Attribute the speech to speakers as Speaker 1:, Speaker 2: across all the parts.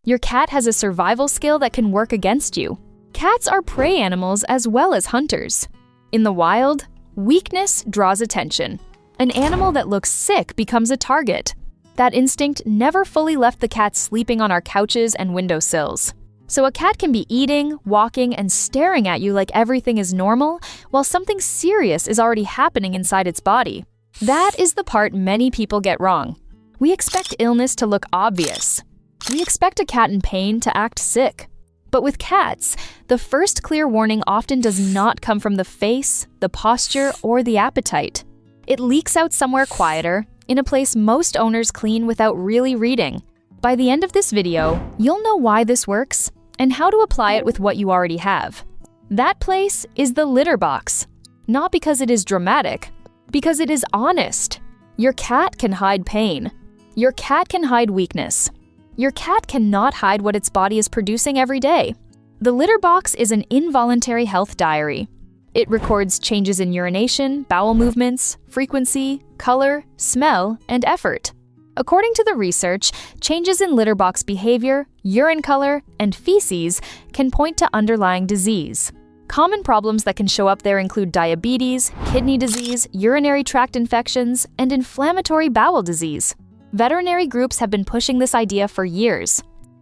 Speaker 1: Your cat has a survival skill that can work against you. Cats are prey animals as well as hunters. In the wild, weakness draws attention. An animal that looks sick becomes a target. That instinct never fully left the cat sleeping on our couches and windowsills. So a cat can be eating, walking, and staring at you like everything is normal, while something serious is already happening inside its body. That is the part many people get wrong. We expect illness to look obvious. We expect a cat in pain to act sick. But with cats, the first clear warning often does not come from the face, the posture, or the appetite. It leaks out somewhere quieter, in a place most owners clean without really reading. By the end of this video, you'll know why this works and how to apply it with what you already have. That place is the litter box. Not because it is dramatic, because it is honest. Your cat can hide pain. Your cat can hide weakness. Your cat cannot hide what its body is producing every day. The litter box is an involuntary health diary. It records changes in urination, bowel movements, frequency, color, smell, and effort. According to the research, changes in litter box behavior, urine color, and feces can point to underlying disease. Common problems that can show up there include diabetes, kidney disease, urinary tract infections, and inflammatory bowel disease. Veterinary groups have been pushing this idea for years.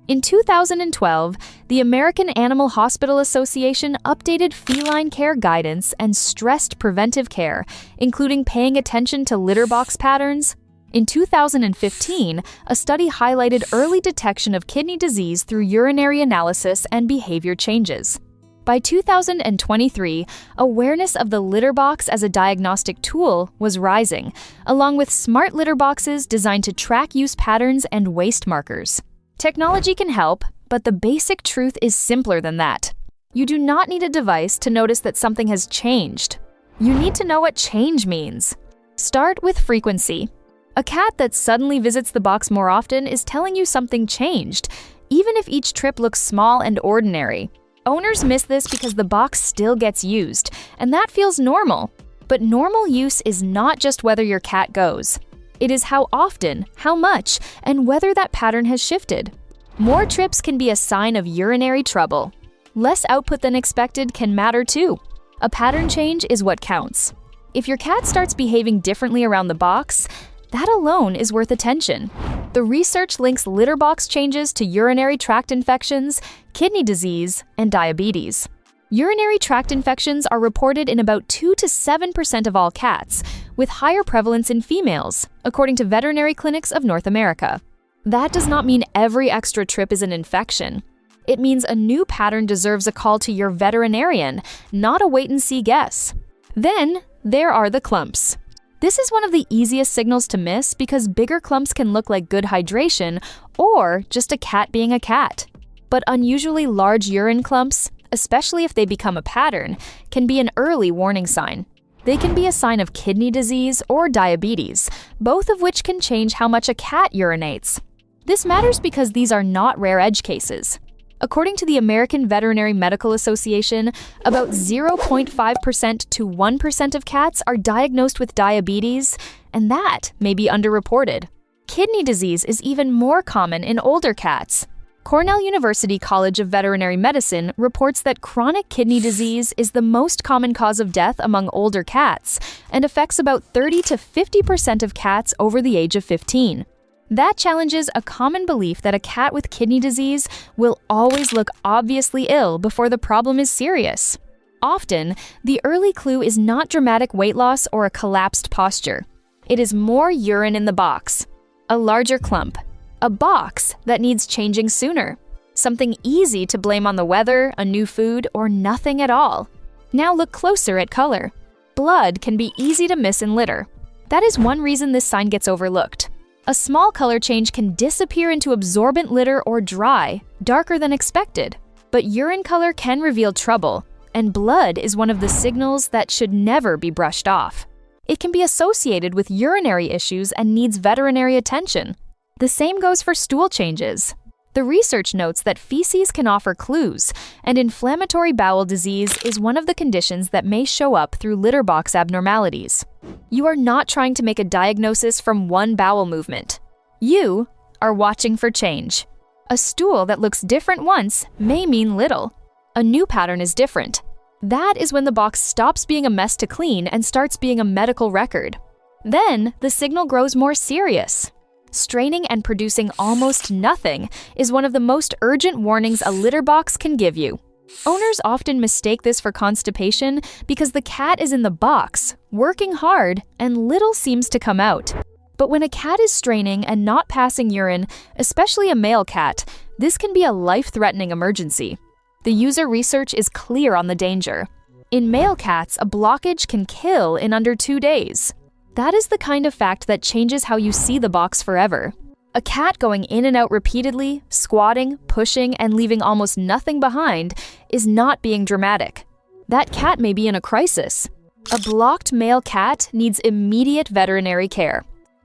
Speaker 1: In 2012, the American Animal Hospital Association updated feline care guidance and stressed preventive care, including paying attention to litter box patterns. In 2015, a study highlighted early detection of kidney disease through urinary analysis and behavior changes. By 2023, awareness of the litter box as a diagnostic tool was rising, along with smart litter boxes designed to track use patterns and waste markers. Technology can help, but the basic truth is simpler than that. You do not need a device to notice that something has changed. You need to know what change means. Start with frequency. A cat that suddenly visits the box more often is telling you something changed, even if each trip looks small and ordinary. Owners miss this because the box still gets used, and that feels normal. But normal use is not just whether your cat goes. It is how often, how much, and whether that pattern has shifted. More trips can be a sign of urinary trouble. Less output than expected can matter too. A pattern change is what counts. If your cat starts behaving differently around the box, that alone is worth attention. The research links litter box changes to urinary tract infections, kidney disease, and diabetes. Urinary tract infections are reported in about 2 to 7% of all cats, with higher prevalence in females, according to veterinary clinics of North America. That does not mean every extra trip is an infection. It means a new pattern deserves a call to your veterinarian, not a wait-and-see guess. Then, there are the clumps. This is one of the easiest signals to miss because bigger clumps can look like good hydration or just a cat being a cat. But unusually large urine clumps, especially if they become a pattern, can be an early warning sign. They can be a sign of kidney disease or diabetes, both of which can change how much a cat urinates. This matters because these are not rare edge cases. According to the American Veterinary Medical Association, about 0.5% to 1% of cats are diagnosed with diabetes, and that may be underreported. Kidney disease is even more common in older cats. Cornell University College of Veterinary Medicine reports that chronic kidney disease is the most common cause of death among older cats and affects about 30 to 50% of cats over the age of 15. That challenges a common belief that a cat with kidney disease will always look obviously ill before the problem is serious. Often, the early clue is not dramatic weight loss or a collapsed posture. It is more urine in the box, a larger clump, a box that needs changing sooner, something easy to blame on the weather, a new food, or nothing at all. Now look closer at color. Blood can be easy to miss in litter. That is one reason this sign gets overlooked. A small color change can disappear into absorbent litter or dry, darker than expected. But urine color can reveal trouble, and blood is one of the signals that should never be brushed off. It can be associated with urinary issues and needs veterinary attention. The same goes for stool changes. The research notes that feces can offer clues, and inflammatory bowel disease is one of the conditions that may show up through litter box abnormalities. You are not trying to make a diagnosis from one bowel movement. You are watching for change. A stool that looks different once may mean little. A new pattern is different. That is when the box stops being a mess to clean and starts being a medical record. Then, the signal grows more serious. Straining and producing almost nothing is one of the most urgent warnings a litter box can give you. Owners often mistake this for constipation because the cat is in the box, working hard, and little seems to come out. But when a cat is straining and not passing urine, especially a male cat, this can be a life-threatening emergency. The user research is clear on the danger. In male cats, a blockage can kill in under 2 days. That is the kind of fact that changes how you see the box forever. A cat going in and out repeatedly, squatting, pushing, and leaving almost nothing behind is not being dramatic. That cat may be in a crisis. A blocked male cat needs immediate veterinary care.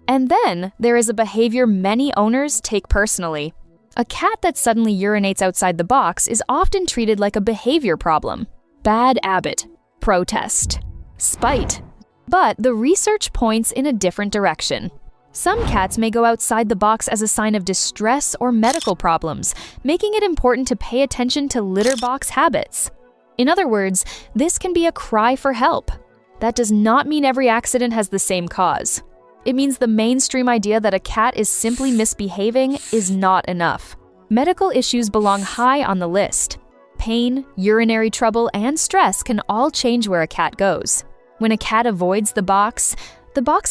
Speaker 1: And then there is a behavior many owners take personally. A cat that suddenly urinates outside the box is often treated like a behavior problem. Bad habit, protest, spite. But the research points in a different direction. Some cats may go outside the box as a sign of distress or medical problems, making it important to pay attention to litter box habits. In other words, this can be a cry for help. That does not mean every accident has the same cause. It means the mainstream idea that a cat is simply misbehaving is not enough. Medical issues belong high on the list. Pain, urinary trouble, and stress can all change where a cat goes. When a cat avoids the box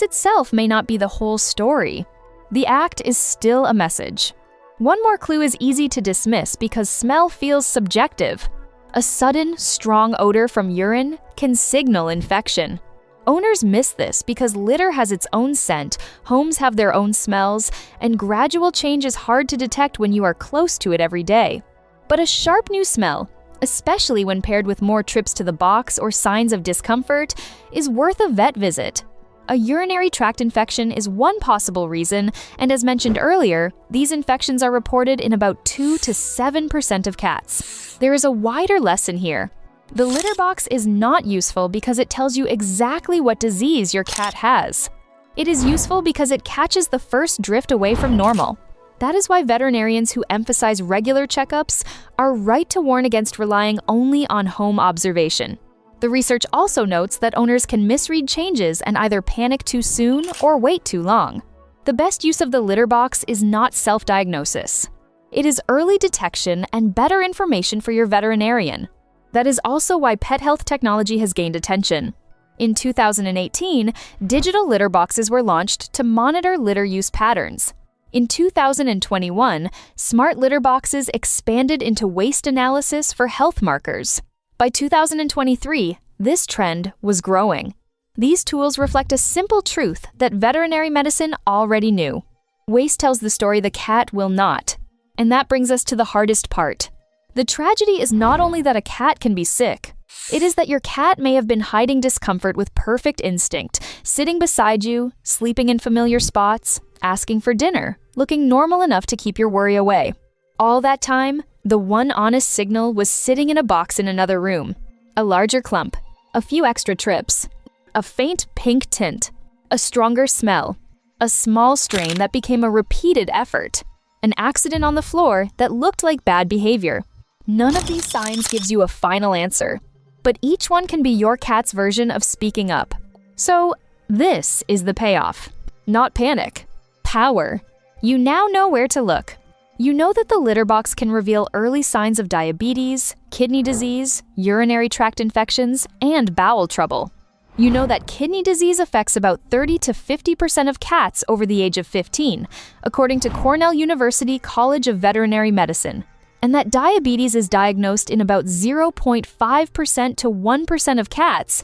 Speaker 1: itself may not be the whole story. The act is still a message. One more clue is easy to dismiss because smell feels subjective. A sudden, strong odor from urine can signal infection. Owners miss this because litter has its own scent, homes have their own smells, and gradual change is hard to detect when you are close to it every day. But a sharp new smell, especially when paired with more trips to the box or signs of discomfort, is worth a vet visit. A urinary tract infection is one possible reason, and as mentioned earlier, these infections are reported in about 2 to 7% of cats. There is a wider lesson here. The litter box is not useful because it tells you exactly what disease your cat has. It is useful because it catches the first drift away from normal. That is why veterinarians who emphasize regular checkups are right to warn against relying only on home observation. The research also notes that owners can misread changes and either panic too soon or wait too long. The best use of the litter box is not self-diagnosis. It is early detection and better information for your veterinarian. That is also why pet health technology has gained attention. In 2018, digital litter boxes were launched to monitor litter use patterns. In 2021, smart litter boxes expanded into waste analysis for health markers. By 2023, this trend was growing. These tools reflect a simple truth that veterinary medicine already knew. Waste tells the story the cat will not. And that brings us to the hardest part. The tragedy is not only that a cat can be sick, it is that your cat may have been hiding discomfort with perfect instinct, sitting beside you, sleeping in familiar spots, asking for dinner, looking normal enough to keep your worry away. All that time, the one honest signal was sitting in a box in another room. A larger clump, a few extra trips, a faint pink tint, a stronger smell, a small strain that became a repeated effort, an accident on the floor that looked like bad behavior. None of these signs gives you a final answer, but each one can be your cat's version of speaking up. So, this is the payoff. Not panic. Power. You now know where to look. You know that the litter box can reveal early signs of diabetes, kidney disease, urinary tract infections, and bowel trouble. You know that kidney disease affects about 30 to 50% of cats over the age of 15, according to Cornell University College of Veterinary Medicine, and that diabetes is diagnosed in about 0.5% to 1% of cats,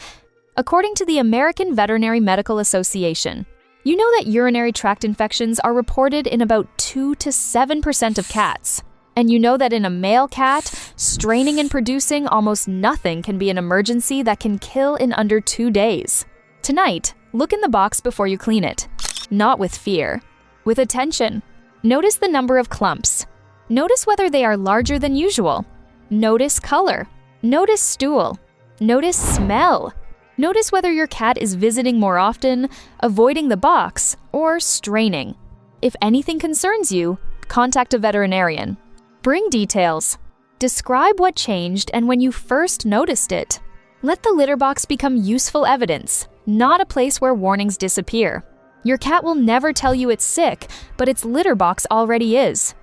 Speaker 1: according to the American Veterinary Medical Association. You know that urinary tract infections are reported in about 2 to 7% of cats. And you know that in a male cat, straining and producing almost nothing can be an emergency that can kill in under 2 days. Tonight, look in the box before you clean it. Not with fear, with attention. Notice the number of clumps. Notice whether they are larger than usual. Notice color. Notice stool. Notice smell. Notice whether your cat is visiting more often, avoiding the box, or straining. If anything concerns you, contact a veterinarian. Bring details. Describe what changed and when you first noticed it. Let the litter box become useful evidence, not a place where warnings disappear. Your cat will never tell you it's sick, but its litter box already is.